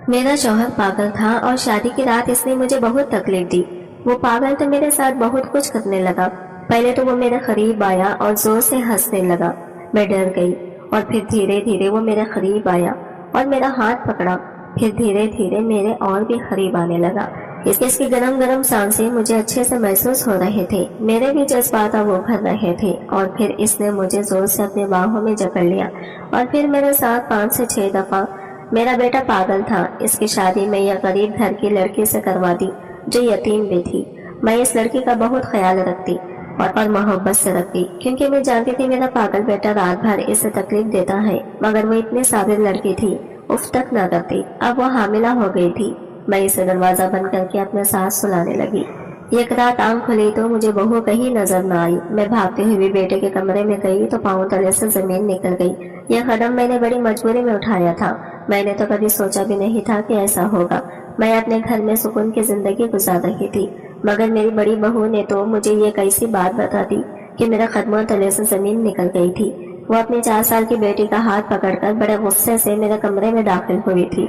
میرا شوہر پاگل تھا اور شادی کی رات اس نے مجھے بہت تکلیف دی۔ وہ پاگل تو میرے ساتھ بہت کچھ کرنے لگا۔ پہلے تو وہ میرے قریب آیا اور زور سے ہنسنے لگا۔ میں ڈر گئی اور پھر دھیرے دھیرے وہ میرے قریب آیا اور میرا ہاتھ پکڑا۔ پھر دھیرے دھیرے میرے اور بھی قریب آنے لگا۔ اس کی گرم گرم سانسیں مجھے اچھے سے محسوس ہو رہے تھے۔ میرے بھی جذبات وہ بھر رہے تھے اور پھر اس نے مجھے زور سے اپنے باہوں میں جکڑ لیا اور پھر میرے ساتھ 5 سے 6 دفعہ۔ میرا بیٹا پاگل تھا۔ اس کی شادی میں یہ غریب گھر کی لڑکی سے کروا دی جو یتیم بھی تھی۔ میں اس لڑکی کا بہت خیال رکھتی اور محبت سے رکھتی، کیونکہ میں جانتی تھی میرا پاگل بیٹا رات بھر اسے تکلیف دیتا ہے، مگر وہ اتنی صابر لڑکی تھی، اف تک نہ کرتی۔ اب وہ حاملہ ہو گئی تھی۔ میں اسے دروازہ بند کر کے اپنے ساتھ سلانے لگی۔ ایک رات آنکھ کھلی تو مجھے بہو کہیں نظر نہ آئی۔ میں بھاگتے ہوئے بیٹے کے کمرے میں گئی تو پاؤں تلے سے زمین نکل گئی۔ یہ قدم میں نے بڑی مجبوری میں اٹھایا تھا۔ میں نے تو کبھی سوچا بھی نہیں تھا کہ ایسا ہوگا۔ میں اپنے گھر میں سکون کی زندگی گزار رہی تھی، مگر میری بڑی بہو نے تو مجھے یہ کیسی بات بتا دی کہ میرے قدموں تلے سے زمین نکل گئی تھی۔ وہ اپنی 4 سال کی بیٹی کا ہاتھ پکڑ کر بڑے غصے سے میرے کمرے میں داخل ہوئی تھی۔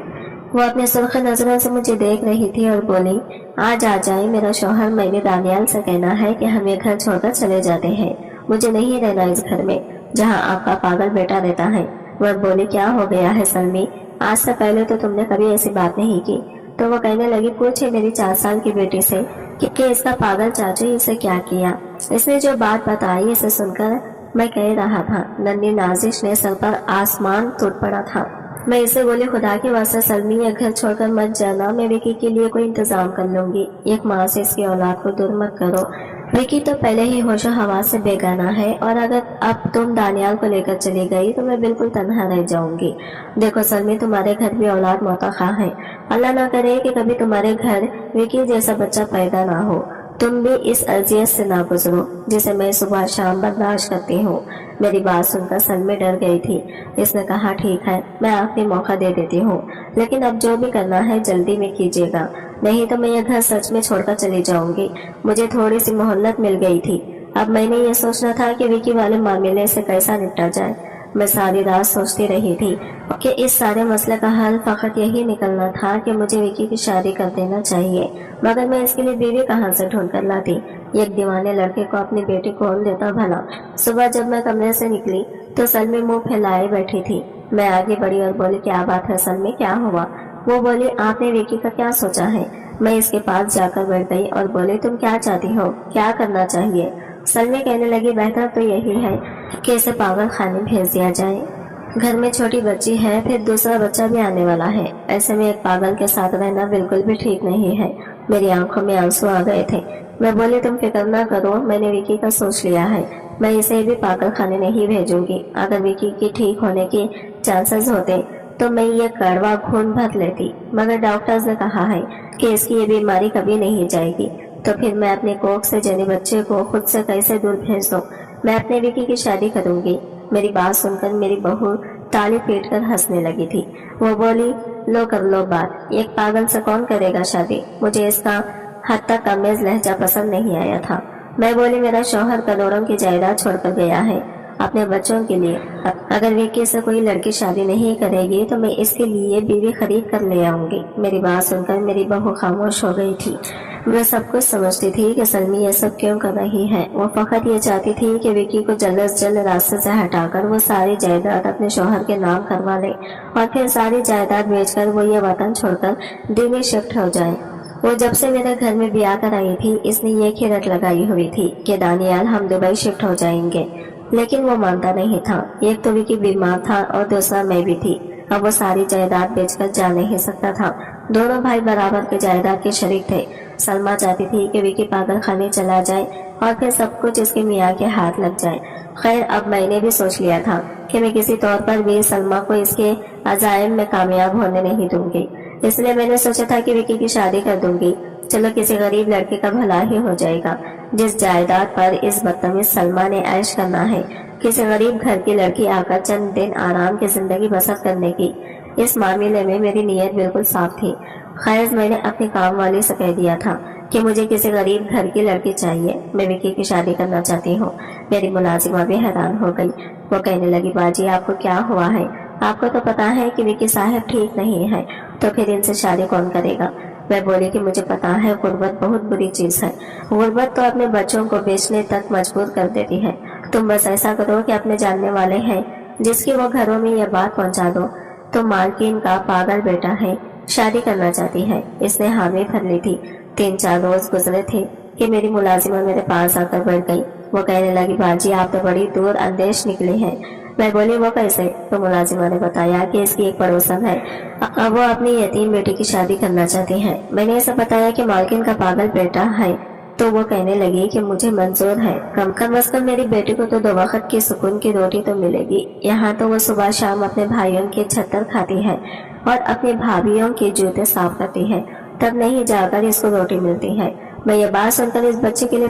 وہ اپنے سرخ نظروں سے مجھے دیکھ رہی تھی اور بولی، آج آ جائے میرا شوہر، میں نے دانیال سے کہنا ہے کہ ہم یہ گھر چھوڑ کر چلے جاتے ہیں۔ مجھے نہیں رہنا اس گھر میں جہاں آپ کا پاگل بیٹا رہتا ہے۔ وہ بولی، کیا ہو گیا ہے سلمی؟ آج سے پہلے تو تم نے کبھی ایسی بات نہیں کی۔ تو وہ کہنے لگی، پوچھے میری 4 سال کی بیٹی سے کہ اس کا پاگل چاچو اسے کیا کیا۔ اس نے جو بات بتائی اسے سن کر میں کہہ رہا تھا، ننھی نازش نے سر پر آسمان ٹوٹ پڑا تھا۔ میں اسے بولی، خدا کی واسطہ سلمی یہ گھر چھوڑ کر مت جانا، میں وکی کے لیے کوئی انتظام کر لوں گی۔ ایک ماں سے اس کی اولاد کو دور مت کرو۔ وکی تو پہلے ہی ہوش و حواس سے بیگانہ ہے، اور اگر اب تم دانیال کو لے کر چلی گئی تو میں بالکل تنہا رہ جاؤں گی۔ دیکھو سلمی، تمہارے گھر بھی اولاد موتاخواہ ہے۔ اللہ نہ کرے کہ کبھی تمہارے گھر وکی جیسا بچہ پیدا نہ ہو۔ تم بھی اس اذیت سے نہ گزرو جسے میں صبح شام برداشت کرتی ہوں۔ میری بات سن کر سلمی ڈر گئی تھی۔ اس نے کہا، ٹھیک ہے، میں آخری موقع دے دیتی ہوں، لیکن اب جو بھی کرنا ہے جلدی میں کیجیے گا، نہیں تو میں یہ گھر سچ میں چھوڑ کر چلی جاؤں گی۔ مجھے تھوڑی سی مہلت مل گئی تھی۔ اب میں نے یہ سوچنا تھا کہ وکی والے معاملے سے کیسا نپٹا جائے۔ میں ساری رات سوچتی رہی تھی کہ اس سارے مسئلے کا حل فقط یہی نکلنا تھا کہ مجھے وکی کی شادی کر دینا چاہیے، مگر میں اس کے لیے بیوی کہاں سے ڈھونڈ کر لاتی؟ ایک دیوانے لڑکے کو اپنی بیٹی کون دیتا بھلا؟ صبح جب میں کمرے سے نکلی تو سلمی منہ پھیلائے بیٹھی تھی۔ میں آگے بڑھی اور بولی، کیا بات ہے سلمی، کیا ہوا؟ وہ بولی، آپ نے وکی کا کیا سوچا ہے؟ میں اس کے پاس جا کر بیٹھ گئی اور بولی، تم کیا چاہتی ہو، کیا کرنا چاہیے؟ سلمی کہنے لگی، بہتر تو یہی ہے کہ اسے پاگل خانے بھیج دیا جائے۔ گھر میں چھوٹی بچی ہے، پھر دوسرا بچہ بھی آنے والا ہے، ایسے میں ایک پاگل کے ساتھ رہنا بالکل بھی ٹھیک نہیں ہے۔ میری آنکھوں میں آنسو آ گئے تھے۔ میں بولی، تم فکر نہ کرو، میں نے وکی کا سوچ لیا ہے، میں اسے بھی پاگل خانے نہیں بھیجوں گی۔ اگر وکی کی ٹھیک ہونے کے چانسز ہوتے تو میں یہ کڑوا خون بھر لیتی، مگر ڈاکٹرز نے کہا ہے کہ اس کی یہ بیماری کبھی نہیں جائے گی، تو پھر میں اپنے کوکھ سے جنے بچے کو خود سے کیسے دور بھیج دوں؟ میں اپنے وکی کی شادی کروں گی۔ میری بات سن کر میری بہو تالی پیٹ کر ہنسنے لگی تھی۔ وہ بولی، لو کر لو بات، ایک پاگل سے کون کرے گا شادی؟ مجھے اس کا حد تک تمیز لہجہ پسند نہیں آیا تھا۔ میں بولی، میرا شوہر کروڑوں کی جائیداد چھوڑ کر گیا ہے اپنے بچوں کے لیے، اگر وکی سے کوئی لڑکی شادی نہیں کرے گی تو میں اس کے لیے بیوی خرید کر لے آؤں گی۔ میری بات سن کر میری بہو خاموش ہو گئی تھی۔ وہ سب کچھ سمجھتی تھی کہ سلمی یہ سب کیوں کر رہی ہے۔ وہ فقط یہ چاہتی تھی کہ وکی کو جلد از جلد راستے سے ہٹا کر وہ ساری جائیداد اپنے شوہر کے نام کروا لے، اور پھر ساری جائیداد بیچ کر وہ یہ وطن چھوڑ کر دلی شفٹ ہو جائے۔ وہ جب سے میرے گھر میں بیاہ کر آئی تھی، اس نے یہ کھیرت لگائی ہوئی تھی کہ دانیال ہم دبئی شفٹ ہو جائیں گے، لیکن وہ مانتا نہیں تھا۔ ایک تو وکی بیمار تھا اور دوسرا میں بھی تھی۔ اب وہ ساری جائیداد بیچ کر جا نہیں سکتا تھا۔ دونوں بھائی برابر کے جائیداد کے شریک تھے۔ سلمیٰ چاہتی تھی کہ وکی پاگل خانے چلا جائے اور پھر سب کچھ اس کے میاں کے ہاتھ لگ جائے۔ خیر، اب میں نے بھی سوچ لیا تھا کہ میں کسی طور پر بھی سلمیٰ کو اس کے عزائم میں کامیاب ہونے نہیں دوں گی، اس لیے میں نے سوچا تھا کہ وکی کی شادی کر دوں گی۔ چلو کسی غریب لڑکے کا بھلا ہی ہو جائے گا۔ جس جائیداد پر اس بدتمیز سلمیٰ نے عیش کرنا ہے، کسی غریب گھر کی لڑکی آ کر چند دن آرام کی زندگی بسر کرنے کی، اس معاملے میں میری نیت بالکل صاف تھی۔ خیر، میں نے اپنی کام والی سے کہہ دیا تھا کہ مجھے کسی غریب گھر کی لڑکی چاہیے، میں وکی کی شادی کرنا چاہتی ہوں۔ میری ملازمہ بھی حیران ہو گئی۔ وہ کہنے لگی، باجی آپ کو کیا ہوا ہے؟ آپ کو تو پتا ہے کہ وکی صاحب ٹھیک نہیں ہے، تو پھر ان سے شادی کون کرے گا؟ میں بولی کہ مجھے پتا ہے غربت بہت بری چیز ہے، غربت تو اپنے بچوں کو بیچنے تک مجبور کر دیتی ہے۔ تم بس ایسا کرو کہ اپنے جاننے والے ہیں جس کی وہ گھروں میں یہ بات پہنچا دو، تو مالکین کا پاگل بیٹا ہے، شادی کرنا چاہتی ہے۔ اس نے حامی بھر لی تھی۔ 3-4 روز گزرے تھے کہ میری ملازمہ میرے پاس آ کر بیٹھ گئی۔ وہ کہنے لگی باجی آپ تو بڑی دور اندیش نکلی ہیں۔ میں بولی وہ کیسے؟ تو ملازمہ نے بتایا کہ اس کی ایک پڑوسن ہے، اب وہ اپنی یتیم بیٹی کی شادی کرنا چاہتی ہے۔ میں نے ایسا بتایا کہ مالکن کا پاگل بیٹا ہے، تو وہ کہنے لگی کہ مجھے منظور ہے، کم از کم میری بیٹی کو تو 2 وقت کی سکون کی روٹی تو ملے گی۔ یہاں تو وہ صبح شام اپنے بھائیوں کے چھتر کھاتی ہے اور اپنی بھابھیوں کے جوتے صاف کرتی ہے، تب نہیں جا کر اس کو روٹی ملتی ہے۔ میں یہ بات سن کر اس بچے کے لیے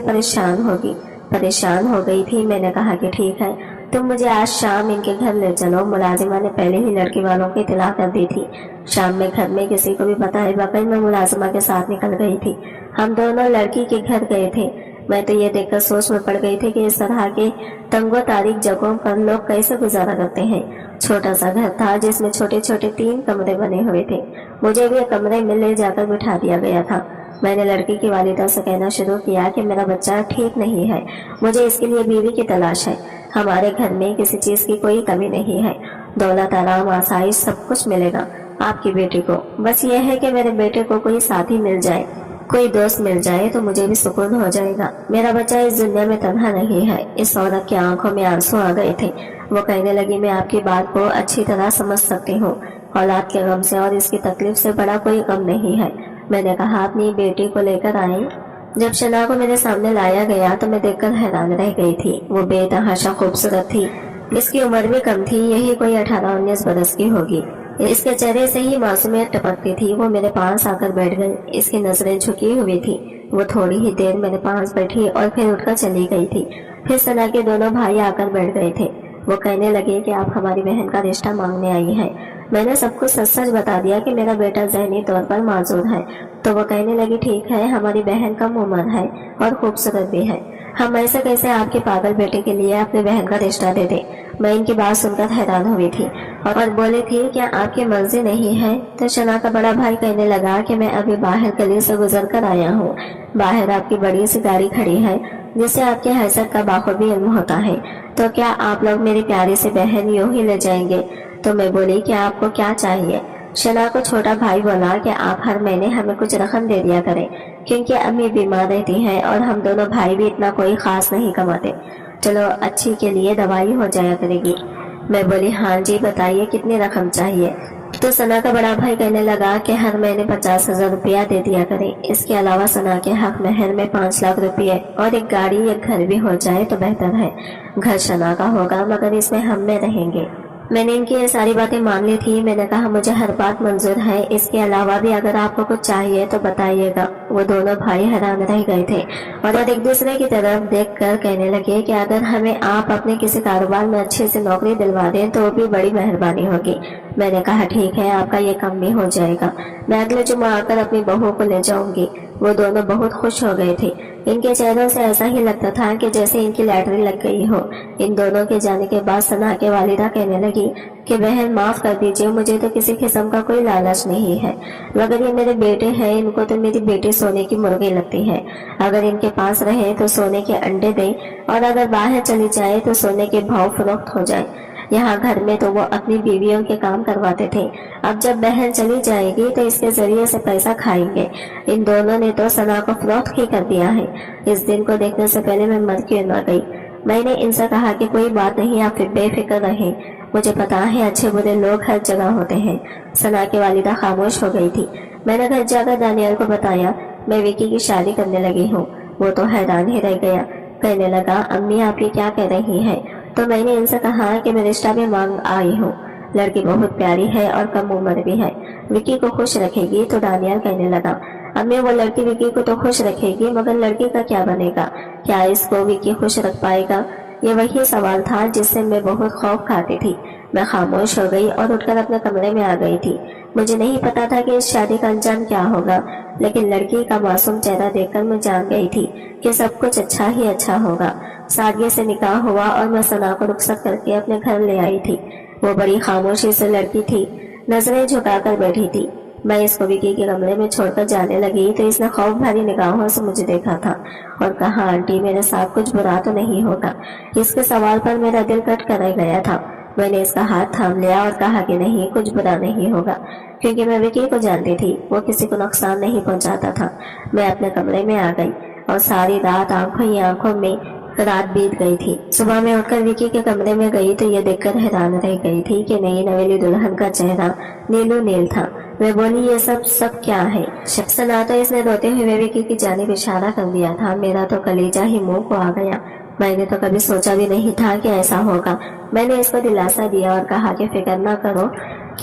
پریشان ہو گئی تھی۔ میں نے کہا کہ ٹھیک ہے، تم مجھے آج شام ان کے گھر لے چلو۔ ملازمہ نے پہلے ہی لڑکی والوں کو اطلاع کر دی تھی۔ شام میں گھر میں کسی کو بھی بتائے بغیر میں ملازمہ کے ساتھ نکل گئی تھی۔ ہم دونوں لڑکی کے گھر گئے تھے۔ میں تو یہ دیکھ کر سوچ میں پڑ گئی تھی کہ اس طرح کے تنگ و تاریک جگہوں پر لوگ کیسے گزارا کرتے ہیں۔ چھوٹا سا گھر تھا جس میں چھوٹے چھوٹے 3 کمرے بنے ہوئے تھے۔ مجھے بھی کمرے میں لے جا کر بٹھا دیا گیا تھا۔ میں نے لڑکی کی والدہ سے کہنا شروع کیا کہ میرا بچہ ٹھیک نہیں ہے، مجھے اس کے لیے بیوی کی تلاش ہے۔ ہمارے گھر میں کسی چیز کی کوئی کمی نہیں ہے، دولت آرام آسائش سب کچھ ملے گا آپ کی بیٹی کو۔ بس یہ ہے کہ میرے بیٹے کو کوئی ساتھی مل جائے، کوئی دوست مل جائے تو مجھے بھی سکون ہو جائے گا۔ میرا بچہ اس دنیا میں تنہا نہیں ہے۔ اس عورت کی آنکھوں میں آنسو آ گئے تھے۔ وہ کہنے لگی میں آپ کی بات کو اچھی طرح سمجھ سکتی ہوں، اولاد کے غم سے اور اس کی تکلیف سے بڑا کوئی غم نہیں ہے۔ میں نے کہا اپنی بیٹی کو لے کر آئیں۔ جب شنا کو میرے سامنے لایا گیا تو میں دیکھ کر حیران رہ گئی تھی۔ وہ بے تحاشا خوبصورت تھی، اس کی عمر بھی کم تھی، یہی کوئی 18-19 برس کی ہوگی۔ اس کے چہرے سے ہی معصومیت ٹپکتی تھی۔ وہ میرے پاس آ کر بیٹھ گئی، اس کی نظریں جھکی ہوئی تھی۔ وہ تھوڑی ہی دیر میرے پاس بیٹھی اور پھر اٹھ کر چلی گئی تھی۔ پھر سنا کے دونوں بھائی آ کر بیٹھ گئے تھے۔ وہ کہنے لگے کہ آپ ہماری بہن کا رشتہ مانگنے آئی ہیں۔ میں نے سب کو سچ سچ بتا دیا کہ میرا بیٹا ذہنی طور پر معذور ہے۔ تو وہ کہنے لگی ٹھیک ہے، ہماری بہن کم عمر ہے اور خوبصورت بھی ہے، ہم ایسے کیسے آپ کے پاگل بیٹے کے لیے اپنی بہن کا رشتہ دے دیں۔ میں ان کی بات سن کر حیران ہوئی تھی اور بولی تھی کیا آپ کی مرضی نہیں ہے؟ تو شنا کا بڑا بھائی کہنے لگا کہ میں ابھی باہر گلی سے گزر کر آیا ہوں، باہر آپ کی بڑی سی گاڑی کھڑی ہے جس سے آپ کی حیثیت کا بخوبی علم ہوتا ہے، تو کیا آپ لوگ میری پیاری سی بہن یوں ہی لے جائیں گے؟ تو میں بولی کہ آپ کو کیا چاہیے؟ شنا کو چھوٹا بھائی بولا کہ آپ ہر مہینے ہمیں کچھ رقم دے دیا کریں، کیونکہ امی بیمار رہتی ہیں اور ہم دونوں بھائی بھی اتنا کوئی خاص نہیں کماتے، چلو اچھی کے لیے دوائی ہو جایا کرے گی۔ میں بولی ہاں جی بتائیے کتنی رقم چاہیے؟ تو سنا کا بڑا بھائی کہنے لگا کہ ہر مہینے 50,000 روپیہ دے دیا کریں، اس کے علاوہ سنا کے حق مہر میں 5 لاکھ روپیے اور ایک گاڑی ایک گھر بھی ہو جائے تو بہتر ہے۔ گھر شنا کا ہوگا مگر اس میں ہم میں رہیں گے۔ میں نے ان کی یہ ساری باتیں مان لی تھی۔ میں نے کہا مجھے ہر بات منظور ہے، اس کے علاوہ بھی اگر آپ کو کچھ چاہیے تو بتائیے گا۔ وہ دونوں بھائی حیران رہ گئے تھے اور ایک دوسرے کی طرف دیکھ کر کہنے لگے کہ اگر ہمیں آپ اپنے کسی کاروبار میں اچھے سے نوکری دلوا دیں تو بھی بڑی مہربانی ہوگی۔ میں نے کہا ٹھیک ہے، آپ کا یہ کام بھی ہو جائے گا، میں اگلے جمعہ آ کر اپنی بہو کو لے جاؤں گی۔ وہ دونوں بہت خوش ہو گئے تھے، ان کے چہروں سے ایسا ہی لگتا تھا کہ جیسے ان کی لاٹری لگ گئی ہو۔ ان دونوں کے جانے کے بعد سنا کے والدہ کہنے لگی کہ بہن معاف کر دیجئے، مجھے تو کسی قسم کا کوئی لالچ نہیں ہے، مگر یہ میرے بیٹے ہیں، ان کو تو میری بیٹی سونے کی مرغی لگتی ہے، اگر ان کے پاس رہے تو سونے کے انڈے دیں اور اگر باہر چلی جائے تو سونے کے بھاؤ فروخت ہو جائے۔ یہاں گھر میں تو وہ اپنی بیویوں کے کام کرواتے تھے، اب جب بہن چلی جائے گی تو اس کے ذریعے سے پیسہ کھائیں گے۔ ان دونوں نے تو سنا کو فروخت ہی کر دیا ہے۔ اس دن کو دیکھنے سے پہلے میں مر کیوں نہ گئی۔ میں نے ان سے کہا کہ کوئی بات نہیں، آپ بے فکر رہیں، مجھے پتا ہے اچھے برے لوگ ہر جگہ ہوتے ہیں۔ سنا کی والدہ خاموش ہو گئی تھی۔ میں نے گھر جا کر دانیال کو بتایا میں وکی کی شادی کرنے لگی ہوں۔ وہ تو حیران ہی رہ گیا، کہنے لگا امی آپ یہ کیا کہہ رہی ہیں؟ تو میں نے ان سے کہا کہ میں رشتہ بھی مانگ آئی ہوں، لڑکی بہت پیاری ہے اور کم عمر بھی ہے، وکی کو خوش رکھے گی۔ تو دانیال کہنے لگا امی وہ لڑکی وکی کو تو خوش رکھے گی مگر لڑکی کا کیا بنے گا؟ کیا اس کو وکی خوش رکھ پائے گا؟ یہ وہی سوال تھا جس سے میں بہت خوف کھاتی تھی۔ میں خاموش ہو گئی اور اٹھ کر اپنے کمرے میں آ گئی تھی۔ مجھے نہیں پتا تھا کہ اس شادی کا انجام کیا ہوگا، لیکن لڑکی کا معصوم چہرہ دیکھ کر میں جان گئی تھی کہ سب کچھ اچھا ہی اچھا ہوگا۔ سادگی سے نکاح ہوا اور میں سنا کو رخصت کر کے اپنے گھر لے آئی تھی۔ वो बड़ी खामोशी से लड़की थी, नजरें झुकाकर बैठी थी। मैं इसको विकी के कमरे में छोड़कर जाने लगी तो इसने खौफ भरी निगाहों से मुझे देखा था और कहा, आंटी मेरे साथ कुछ बुरा तो नहीं होगा। इसके सवाल पर मेरा दिल कट कर रह गया था। मैंने इसका हाथ थाम लिया और कहा कि नहीं, कुछ बुरा नहीं होगा, क्योंकि मैं विकी को जानती थी, वो किसी को नुकसान नहीं पहुंचाता था। मैं अपने कमरे में आ गई और सारी रात आंखों ही आंखों में रात बीत गई थी। सुबह में उठकर विकी के कमरे में गई तो ये देखकर हैरान रह गई थी कि नई नवेली दुल्हन का चेहरा नीलो नील था। मैं बोली, ये सब क्या है? सना तो इसने रोते हुए विकी की जानिब इशारा कर दिया था। मेरा तो कलेजा ही मुंह को आ गया। मैंने तो कभी सोचा भी नहीं था कि ऐसा होगा। मैंने इसको दिलासा दिया और कहा कि फिक्र ना करो,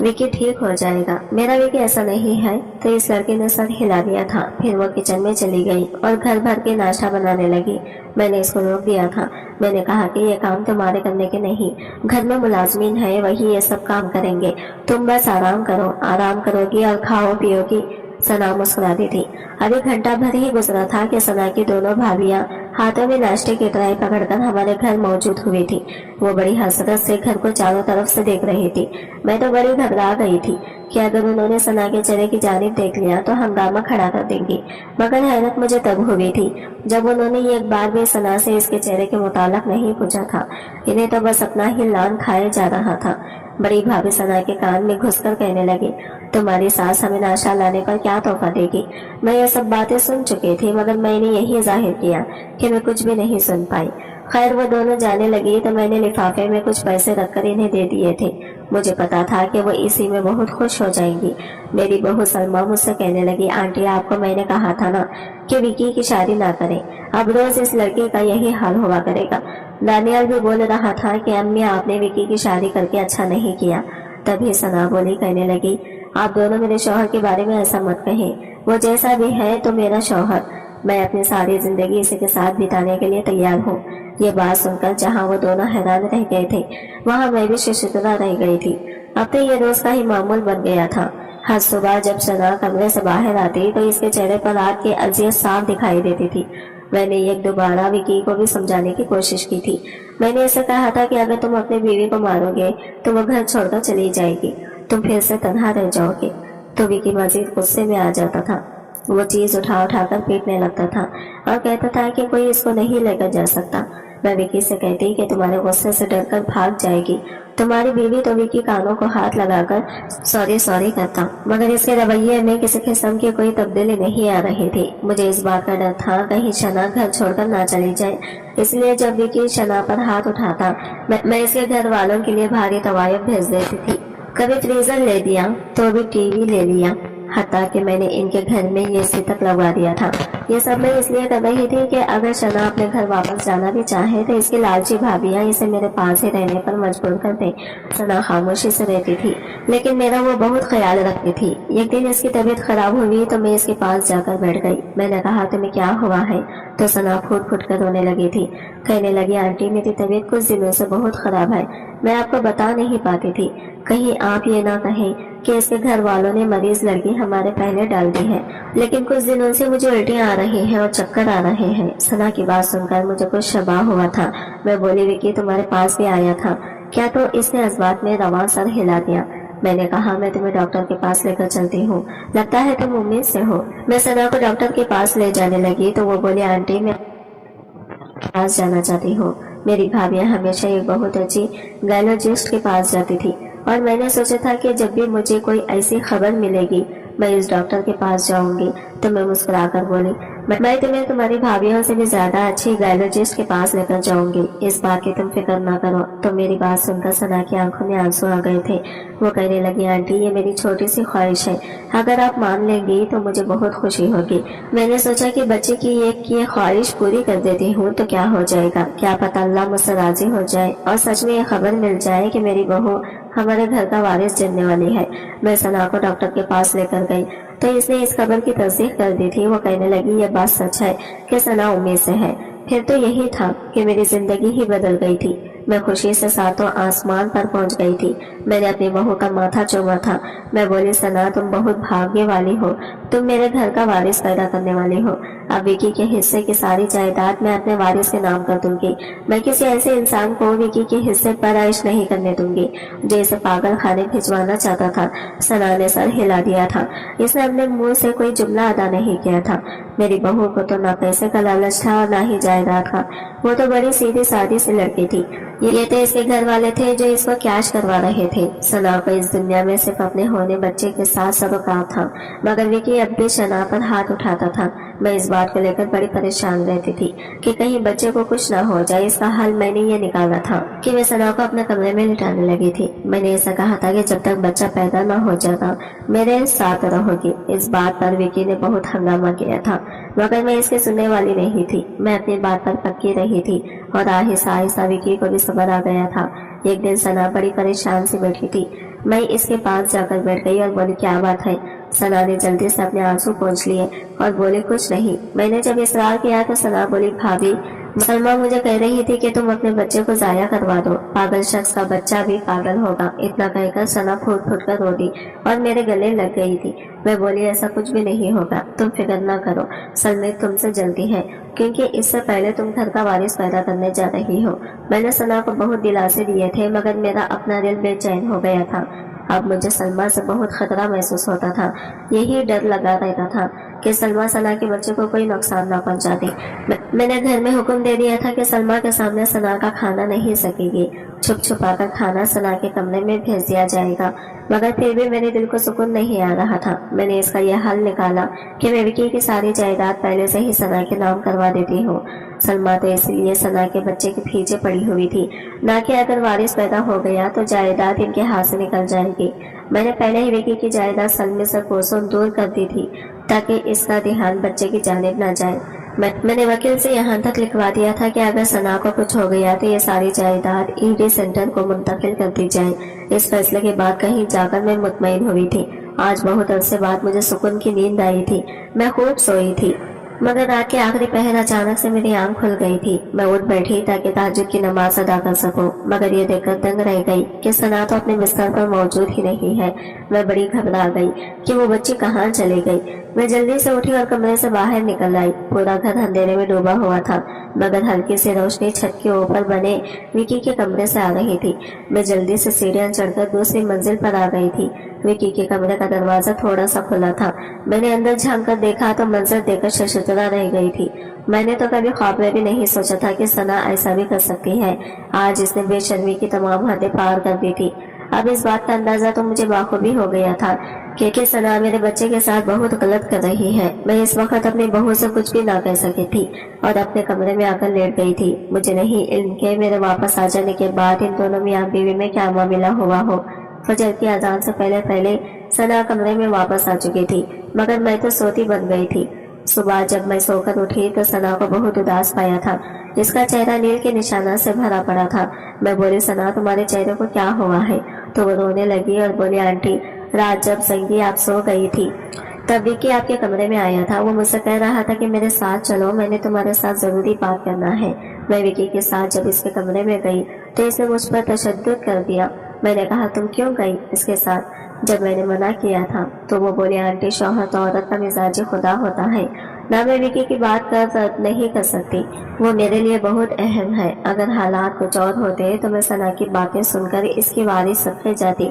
विकी ठीक हो जाएगा। मेरा विकी ऐसा नहीं है। तो इस लड़के ने सर हिला दिया था। फिर वो किचन में चली गई और घर भर के नाश्ता बनाने लगी। मैंने इसको रोक दिया था। मैंने कहा कि ये काम तुम्हारे करने के नहीं, घर में मुलाजमीन है, वही ये सब काम करेंगे। तुम बस आराम करो। आराम करोगी और खाओ पियोगी। सना मुस्कुराती थी। अभी घंटा भर ही गुजरा था कि सना की दोनों भाभियां हाथों में नाश्ते की ट्राई पकड़कर हमारे घर मौजूद हुई थी। वो बड़ी हसरत से घर को चारों तरफ से देख रही थी। मैं तो बड़ी घबरा गई थी कि अगर उन्होंने सना के चेहरे की जानिब देख लिया तो हंगामा खड़ा कर देंगी। मगर हैरत मुझे तब हुई थी जब उन्होंने एक बार भी सना से इसके चेहरे के मुतालिक नहीं पूछा था। इन्हें तो बस अपना ही लान खाया जा रहा था। बड़ी भाभी सना के कान में घुसकर कहने लगी, तुम्हारी सास हमें नाश्ता लाने पर क्या तोहफा देगी? मैं ये सब बातें सुन चुकी थी, मगर मैंने यही जाहिर किया कि मैं कुछ भी नहीं सुन पाई। खैर वो दोनों जाने लगी तो मैंने लिफाफे में कुछ पैसे रखकर इन्हें दे दिए थे। मुझे पता था कि वो इसी में बहुत खुश हो जाएंगी। मेरी बहू सलमा मुझसे कहने लगी, आंटी आपको मैंने कहा था ना कि विकी की शादी ना करें। अब रोज इस लड़के का यही हाल हुआ करेगा। दानियाल भी बोल रहा था कि अम्मी आपने विकी की शादी करके अच्छा नहीं किया। तभी सना बोली, कहने लगी, आप दोनों मेरे शौहर के बारे में ऐसा मत कहें। वो जैसा भी है तो मेरा शौहर। मैं अपनी सारी जिंदगी इसी के साथ बिताने के लिए तैयार हूँ। ये बात सुनकर जहाँ वो दोनों हैरान रह गए थे, वहाँ मैं भी शिशुरा रह गई थी। अब तो ये रोज का ही मामूल बन गया था। हर सुबह जब सना कमरे से बाहर आती तो इसके चेहरे पर रात की अजियत साफ दिखाई देती थी। मैंने एक दोबारा विकी को भी समझाने की कोशिश की थी। मैंने इसे कहा था कि अगर तुम अपनी बीवी को मारोगे तो वो घर छोड़कर चली जाएगी, तुम फिर से तन्हा रह जाओगे। तो विकी मजीद गुस्से में आ जाता था। वो चीज उठा कर पीटने लगता था और कहता था कि कोई इसको नहीं लेकर जा सकता। मैं विकी से कहती कि तुम्हारे गुस्से से डरकर भाग जाएगी। तुम्हारी बीवी तो विकी कानों को हाथ लगाकर सॉरी करता, मगर इसके रवैये में किसी किस्म की कोई तब्दीली नहीं आ रही थी। मुझे इस बात का डर था कहीं शना घर छोड़कर ना चली जाए, इसलिए जब विकी शना पर हाथ उठाता मैं इसके घर वालों के लिए भारी तवायफ भेज देती थी। कभी फ्रीजर ले दिया तो भी टीवी ले लिया, हत्ता कि मैंने इनके घर में ये सी तक लगवा दिया था। ये सब मैं इसलिए कर रही थी कि अगर शना अपने घर वापस जाना भी चाहे तो इसकी लालची भाभियां इसे मेरे पास ही रहने पर मजबूर कर दे। सना खामोशी से रहती थी, लेकिन मेरा वो बहुत ख्याल रखती थी। एक दिन इसकी तबीयत खराब हुई तो मैं इसके पास जाकर बैठ गई। मैंने कहा, तुम्हें क्या हुआ है? तो सना फूट फूट कर रोने लगी थी। कहने लगी, आंटी मेरी तबीयत कुछ दिनों से बहुत खराब है, मैं आपको बता नहीं पाती थी। कहीं आप ये ना कहें कि इसके घर वालों ने मरीज लड़की हमारे पहले डाल दी है, लेकिन कुछ दिनों से मुझे उल्टियां आ रही हैं और चक्कर आ रहे हैं। सना की बात सुनकर मुझे कुछ शबा हुआ था। मैं बोली, विकी तुम्हारे पास भी आया था क्या? तो इसने इस में रवा सर हिला दिया। मैंने कहा, मैं तुम्हें डॉक्टर के पास लेकर चलती हूँ, लगता है तुम उम्मीद से हो। मैं सना को डॉक्टर के पास ले जाने लगी तो वो बोली, आंटी मैं पास जाना चाहती हूँ। मेरी भाभियाँ हमेशा एक बहुत अच्छी गायनोलॉजिस्ट के पास जाती थी और मैंने सोचा था कि जब भी मुझे कोई ऐसी खबर मिलेगी मैं इस डॉक्टर के पास जाऊंगी। तो मैं मुस्कुराकर बोली, मैं तुम्हें तुम्हारी भाभियों से भी ज्यादा अच्छी गायनोलॉजिस्ट के पास लेकर जाऊंगी, इस बात की तुम फिक्र ना करो। तो मेरी बात सुनकर सना की आंखों में आंसू आ गए थे। वो कहने लगी, आंटी ये मेरी छोटी सी ख्वाहिश है, अगर आप मान लेंगी तो मुझे बहुत खुशी होगी। मैंने सोचा कि बच्चे की ये ख्वाहिश पूरी कर देती हूँ तो क्या हो जाएगा, क्या पता अल्लाह मुझसे राजी हो जाए और सच में ये खबर मिल जाए कि मेरी बहू हमारे घर का वारिस जनने वाली है। मैं सना को डॉक्टर के पास लेकर गई तो इसने इस खबर की तस्दीक कर दी थी। वो कहने लगी, ये बात सच है कि सना उम्मीद से है। फिर तो यही था कि मेरी जिंदगी ही बदल गई थी। मैं खुशी से सातों आसमान पर पहुंच गई थी। मैंने अपनी बहू का माथा चूमा था। मैं बोली, सना तुम बहुत भाग्य वाली हो, तुम मेरे घर का वारिस पैदा करने वाली हो। اب विकी के हिस्से की सारी जायदाद मैं अपने वारिस के नाम कर दूंगी। मैं किसी ऐसे इंसान को विकी के हिस्से पर आइश नहीं करने दूंगी जो इसे पागल खाने भिजवाना चाहता था। सना ने सर हिला दिया था। इसने अपने मुंह से कोई जुमला अदा नहीं किया था। मेरी बहू को तो ना पैसे का लालच था और ना ही जायदाद का। वो तो बड़ी सीधी सादी सी लड़की थी। ये तो इसके घर वाले थे जो इसको कैश करवा रहे थे। सना को इस दुनिया में सिर्फ अपने होने बच्चे के साथ सरोकार था, मगर विकी अब भी सना पर हाथ उठाता था। मैं इस बात को लेकर बड़ी परेशान रहती थी कि कहीं बच्चे को कुछ ना हो जाए। इसका हल मैंने ये निकाला था कि मैं सना को अपने कमरे में लिटाने लगी थी। मैंने ऐसा कहा था कि जब तक बच्चा पैदा न हो जाता मेरे साथ रहोगी। इस बात पर विकी ने बहुत हंगामा किया था, मगर मैं इसके सुनने वाली नहीं थी। मैं अपनी बात पर पक्की रही थी और आहिस्ता आहिस्ता विकी को भी सब्र आ गया था। एक दिन सना बड़ी परेशान सी बैठी थी। मैं इसके पास जाकर बैठ गई और बोली, क्या बात है? सना ने जल्दी से अपने आंसू पोंछ लिए और बोली, कुछ नहीं। मैंने जब इसरार किया तो सना बोली, भाभी सलमा मुझे कह रही थी कि तुम अपने बच्चे को जाया करवा दो। पागल शख्स का बच्चा भी पागल होगा। इतना कहकर सना फूट फूट कर रो दी और मेरे गले लग गई थी। मैं बोली, ऐसा कुछ भी नहीं होगा, तुम फिक्र ना करो। सलमे तुमसे जल्दी है क्योंकि इससे पहले तुम घर का वारिस पैदा करने जा रही हो। मैंने सना को बहुत दिलासे दिए थे, मगर मेरा अपना दिल बेचैन हो गया था। अब मुझे सलमा से बहुत खतरा महसूस होता था। यही डर लगा रहता था कि सलमा सना के बच्चे को कोई नुकसान ना पहुंचा दे। मैंने घर में हुक्म दे दिया था कि सलमा के सामने सना का खाना नहीं सकेगी। छुप छुपा कर खाना सना के कमरे में भेज दिया जाएगा, मगर फिर भी मेरे दिल को सुकून नहीं आ रहा था। मैंने इसका यह हल निकाला कि मैं विकी की सारी जायदाद पहले से ही सना के नाम करवा देती हूँ। सलमा तो इसलिए सना के बच्चे के पीछे पड़ी हुई थी, ना कि अगर वारिस पैदा हो गया तो जायदाद इनके हाथ से निकल जाएगी। मैंने पहले ही विकी की जायदाद सलमे से कोसों दूर कर दी थी ताकि इसका ध्यान बच्चे की जानिब न जाए। मैंने वकील से यहाँ तक लिखवा दिया था कि अगर सना को कुछ हो गया तो ये सारी जायदाद ईडी सेंटर को मुंतकिल कर दी जाए। इस फैसले के बाद कहीं जाकर मैं मुतमईन हुई थी। आज बहुत अरसे बाद मुझे सुकून की नींद आई थी। मैं खूब सोई थी, मगर रात के आखिरी पहर अचानक से मेरी आंख खुल गई थी। मैं उठ बैठी ताकि तहज्जुद की नमाज अदा कर सकूं, मगर ये देखकर दंग रह गई कि सना तो अपने बिस्तर पर मौजूद ही नहीं है। मैं बड़ी घबरा गई कि वो बच्ची कहाँ चली गई। मैं जल्दी से उठी और कमरे से बाहर निकल आई। पूरा घर अंधेरे में डूबा हुआ था, मगर हल्की सी रोशनी छत के ऊपर बने विकी के कमरे से आ रही थी। मैं जल्दी से सीढ़ियां चढ़कर दूसरी मंजिल पर आ गई थी। विकी के कमरे का दरवाजा थोड़ा सा खुला था। मैंने अंदर झांक कर देखा तो मंजर देखकर शर्मिंदा रह गई थी। मैंने तो कभी ख्वाब में भी नहीं सोचा था कि सना ऐसा भी कर सकती है। आज इसने बेशर्मी की तमाम हदें पार कर दी थी। अब इस बात का अंदाजा तो मुझे बाखूबी हो गया था कि सना मेरे बच्चे के साथ बहुत गलत कर रही है। मैं इस वक्त अपनी बहू से कुछ भी ना कह सकी थी और अपने कमरे में आकर लेट गई थी। मुझे नहीं इल्म के मेरे वापस आ जाने के बाद इन दोनों मियां बीवी में क्या मामला हुआ हो। फजर की अजान से पहले पहले सना कमरे में वापस आ चुकी थी, मगर मैं तो सोती बन गई थी। सुबह जब मैं सोकर उठी तो सना को बहुत उदास पाया था। इसका चेहरा नील के निशाना से भरा पड़ा था। मैं बोली, सना तुम्हारे चेहरे को क्या हुआ है? तो वो रोने लगी और बोली, आंटी रात जब संगी आप सो गई थी तब विकी आपके कमरे में आया था। वो मुझसे कह रहा था कि मेरे साथ चलो, मैंने तुम्हारे साथ जरूरी बात करना है। मैं विकी के साथ जब इसके कमरे में गई तो इसने मुझ पर तशद्दुद कर दिया। मैंने कहा, तुम क्यों गई इसके साथ? जब मैंने मना किया था तो वो बोली, आंटी शौहर तो औरत का मिजाज खुदा होता है ना। मैं विकी की बात कर नहीं कर सकती, वो मेरे लिए बहुत अहम है। अगर हालात कुछ और होते तो मैं सना की बातें सुनकर इसकी वारिस सबके जाती,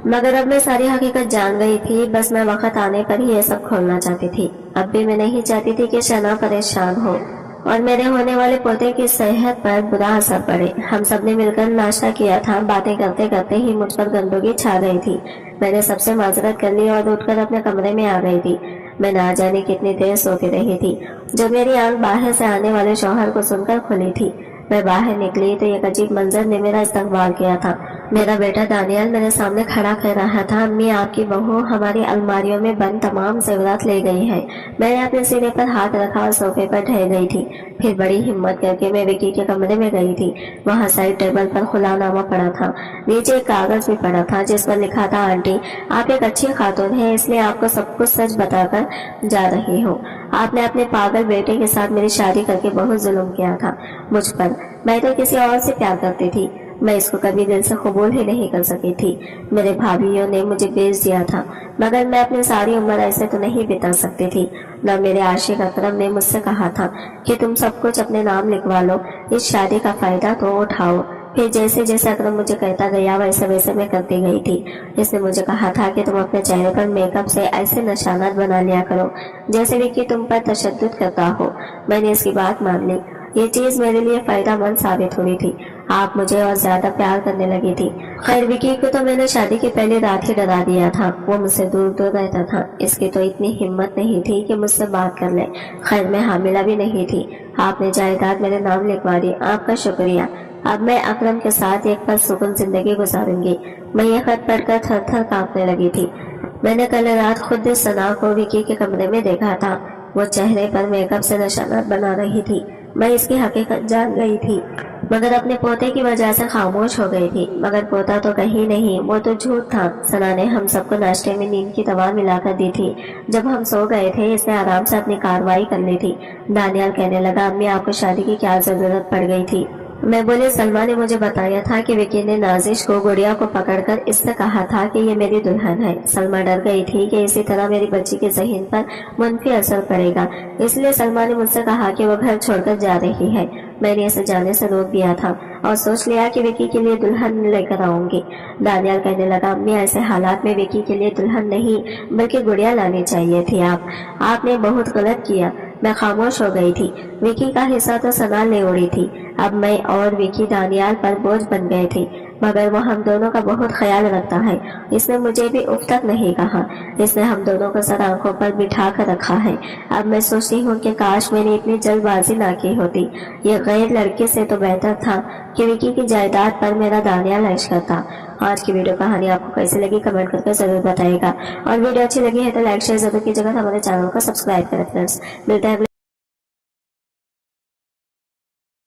मगर अब मैं सारी हकीकत जान गई थी। बस मैं वक्त आने पर ही ये सब खोलना चाहती थी। अब भी मैं नहीं चाहती थी कि सना परेशान हो और मेरे होने वाले पोते की सेहत पर बुरा असर पड़े। हम सब ने मिलकर नाश्ता किया था। बातें करते करते ही मुझ पर गंदगी छा गई थी। मैंने सबसे माजरत कर ली और उठकर अपने कमरे में आ गई थी। मैं ना जाने कितनी देर सोती रही थी जब मेरी आंख बाहर से आने वाले शौहर को सुनकर खुली थी। मैं बाहर निकली तो एक अजीब मंजर ने मेरा इस्तकबाल किया था। मेरा बेटा दानियल मेरे सामने खड़ा कर रहा था, अम्मी आपकी बहू हमारी अलमारियों में बंद तमाम जेवरात ले गई है। मैंने अपने सीने पर हाथ रखा और सोफे पर ढह गई थी। फिर बड़ी हिम्मत करके मैं विकी के कमरे में गई थी। वहाँ साइड टेबल पर खुलानामा पड़ा था, नीचे एक कागज भी पड़ा था जिस पर लिखा था, आंटी आप एक अच्छी खातून है, इसलिए आपको सब कुछ सच बताकर जा रही हूँ। आपने अपने पागल बेटे के साथ मेरी शादी करके बहुत जुल्म किया था मुझ पर। मैं तो किसी और से प्यार करती थी। मैं इसको कभी दिल से कबूल ही नहीं कर सकी थी। मेरे भाभीयों ने मुझे बेच दिया था, मगर मैं अपनी सारी उम्र ऐसे तो नहीं बिता सकती थी। न मेरे आशिक अकरम ने मुझसे कहा था कि तुम सब कुछ अपने नाम लिखवा लो, इस शादी का फायदा तो उठाओ। फिर जैसे जैसे अकरम मुझे कहता गया वैसे वैसे मैं करती गई थी। इसने मुझे कहा था कि तुम अपने चेहरे पर मेकअप से ऐसे निशानात बना लिया करो जैसे भी कि तुम पर तशद्दुद करता हो। मैंने इसकी बात मान ली। ये चीज मेरे लिए फायदा मंद साबित हुई थी। आप मुझे और ज्यादा प्यार करने लगी थी। खैर विकी को तो मैंने शादी की पहली रात ही डरा दिया था। वो मुझसे दूर दूर रहता था। इसकी तो इतनी हिम्मत नहीं थी कि मुझसे बात कर ले। खैर मैं हामिला भी नहीं थी। आपने जायदाद मेरे नाम लिखवा दी, आपका शुक्रिया। अब मैं अकरम के साथ एक पल सुकून जिंदगी गुजारूंगी। मैं ये खत पढ़कर थर थर कांपने लगी थी। मैंने कल रात खुद सना को विकी के कमरे में देखा था। वो चेहरे पर मेकअप से निशानात बना रही थी। मैं इसकी हकीकत जान गई थी, मगर अपने पोते की वजह से खामोश हो गई थी। मगर पोता तो कहीं नहीं, वो तो झूठ था। सना ने हम सबको नाश्ते में नींद की दवा मिलाकर दी थी। जब हम सो गए थे इसने आराम से अपनी कार्रवाई कर ली थी। दानियाल कहने लगा, अम्मी आपको शादी की क्या जरूरत पड़ गई थी? मैं बोले, सलमा ने मुझे बताया था कि विकी ने नाजिश को गुड़िया को पकड़कर इससे कहा था कि ये मेरी दुल्हन है। सलमा डर गई थी कि इसी तरह मेरी बच्ची के ज़हन पर मुनफी असर पड़ेगा, इसलिए सलमा ने मुझसे कहा कि वो घर छोड़कर जा रही है। मैंने इसे जाने से रोक दिया था और सोच लिया कि विकी के लिए दुल्हन लेकर आऊंगी। दानियाल कहने लगा, अम्मी ऐसे हालात में विकी के लिए दुल्हन नहीं बल्कि गुड़िया लानी चाहिए थी। आपने बहुत गलत किया। मैं खामोश हो गई थी। विकी का हिस्सा तो सना ले उड़ी थी। अब मैं और विकी दानियाल पर बोझ बन गए थे, मगर वो हम दोनों का बहुत ख्याल रखता है। इसने मुझे भी उफ तक नहीं कहा। इसने हम दोनों को सर आंखों पर बिठा कर रखा है। अब मैं सोचती हूँ कि काश मैंने इतनी जल्दबाजी ना की होती। ये गैर लड़के से तो बेहतर था कि विकी की जायदाद पर मेरा दानियाल ऐश करता। आज की वीडियो कहानी आपको कैसी लगी कमेंट करके जरूर बताइएगा, और वीडियो अच्छी लगी है तो लाइक शेयर जरूर कीजिएगा। हमारे चैनल को सब्सक्राइब करें फ्रेंड्स। मिलते हैं